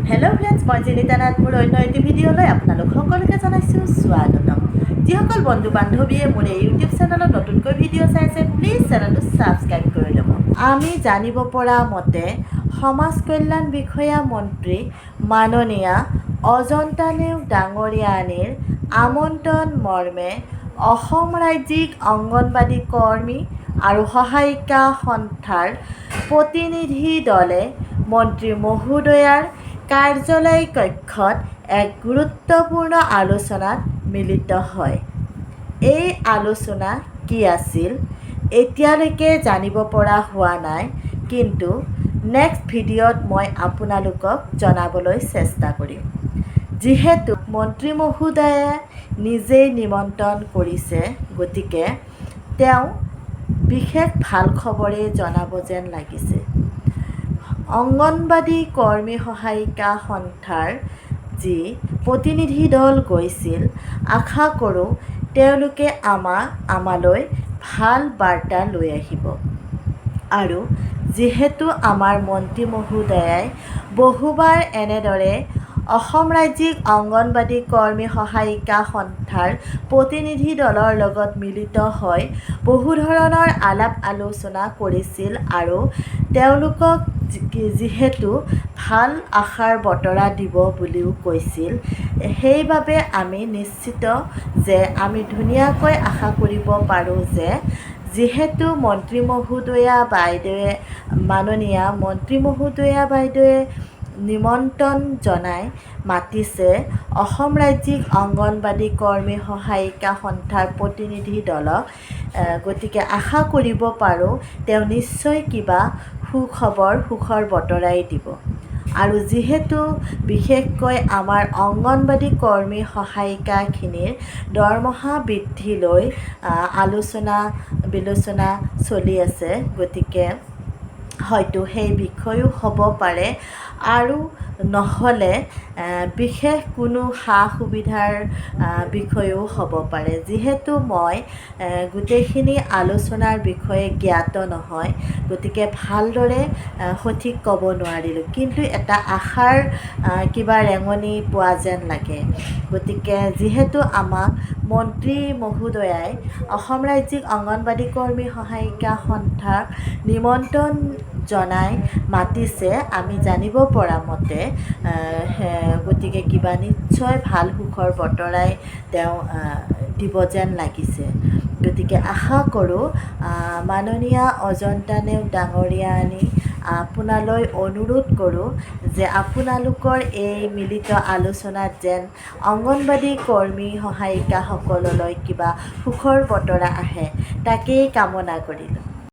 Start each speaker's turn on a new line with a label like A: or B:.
A: Hello' friends, মই জিনিতা নাথ। মোৰ অন্য এটি ভিডিঅ'লৈ আপোনালোক সকলোকে জনাইছোঁ স্বাগতম। যিসকল বন্ধু বান্ধৱীয়ে মোৰ এই ইউটিউব চেনেলত নতুনকৈ ভিডিঅ' চাইছে, প্লিজ চেনেলটো ছাবস্ক্ৰাইব কৰি ল'ব। আমি জানিব পৰা মতে সমাজ কল্যাণ বিষয়া মন্ত্ৰী মাননীয়া অজন্তা নেওগ ডাঙৰীয়ানীৰ আমন্ত্ৰণ মৰ্মে অসম ৰাজ্যিক অংগনবাড়ী কৰ্মী আৰু সহায়িকা সন্থাৰ প্ৰতিনিধি দলে মন্ত্ৰী মহোদয়াৰ কাৰ্যালয় কক্ষত এক গুৰুত্বপূৰ্ণ আলোচনাত মিলিত হয়। এই আলোচনা কি আছিল এতিয়ালৈকে জানিব পৰা হোৱা নাই, কিন্তু নেক্সট ভিডিঅ'ত মই আপোনালোকক জনাবলৈ চেষ্টা কৰিম। যিহেতু মন্ত্ৰী মহোদয়ে নিজেই নিমন্ত্ৰণ কৰিছে, গতিকে তেওঁ বিশেষ ভাল খবৰেই জনাব যেন লাগিছে। অংগনবাড়ী কৰ্মী সহায়িকা সন্থাৰ যি প্ৰতিনিধি দল গৈছিল, আশা কৰোঁ তেওঁলোকে আমালৈ ভাল বাৰ্তা লৈ আহিব। আৰু যিহেতু আমাৰ মন্ত্ৰী মহোদয়াই বহুবাৰ এনেদৰে অসম ৰাজ্যিক অংগনবাড়ী কৰ্মী সহায়িকা সন্থাৰ প্ৰতিনিধি দলৰ লগত মিলিত হৈ বহু ধৰণৰ আলাপ আলোচনা কৰিছিল আৰু তেওঁলোকক যিহেতু ভাল আশাৰ বতৰা দিব বুলিও কৈছিল, সেইবাবে আমি নিশ্চিত যে আমি ধুনীয়াকৈ আশা কৰিব পাৰোঁ যে যিহেতু মন্ত্ৰী মহোদয়া বাইদেৱে মাননীয়া মন্ত্ৰী মহোদয়া বাইদেৱে নিমন্ত্ৰণ জনাই মাতিছে অসম ৰাজ্যিক অংগনবাড়ী কৰ্মী সহায়িকা সন্থাৰ প্ৰতিনিধি দলক, গতিকে আশা কৰিব পাৰোঁ তেওঁ নিশ্চয় কিবা সুখৰ বতৰাই দিব। আৰু যিহেতু বিশেষকৈ আমাৰ অংগনবাড়ী কৰ্মী সহায়িকাখিনিৰ দৰমহা বৃদ্ধি লৈ আলোচনা বিলোচনা চলি আছে, গতিকে হয়তো সেই বিষয়ো হ'ব পাৰে আৰু নহ'লে বিশেষ কোনো সা সুবিধাৰ বিষয়েও হ'ব পাৰে। যিহেতু মই গোটেইখিনি আলোচনাৰ বিষয়ে জ্ঞাত নহয়, গতিকে ভালদৰে সঠিক ক'ব নোৱাৰিলোঁ, কিন্তু এটা আশাৰ কিবা ৰেঙনি পোৱা যেন লাগে। গতিকে যিহেতু আমাক মন্ত্ৰী মহোদয়াই অসম ৰাজ্যিক অংগনবাড়ী কৰ্মী সহায়িকা সন্থাক নিমন্ত্ৰণ জনাই মাতিছে আমি জানিব পৰা মতে, গতিকে কিবা নিশ্চয় ভাল সুখৰ বতৰাই তেওঁ দিব যেন লাগিছে। গতিকে আশা কৰোঁ মাননীয়া অজন্তা নেওগ ডাঙৰীয়ানী, আপোনালৈ অনুৰোধ কৰোঁ যে আপোনালোকৰ এই মিলিত আলোচনাত যেন অংগনবাড়ী কৰ্মী সহায়িকাসকললৈ কিবা সুখৰ বতৰা আহে, তাকেই কামনা কৰিলোঁ।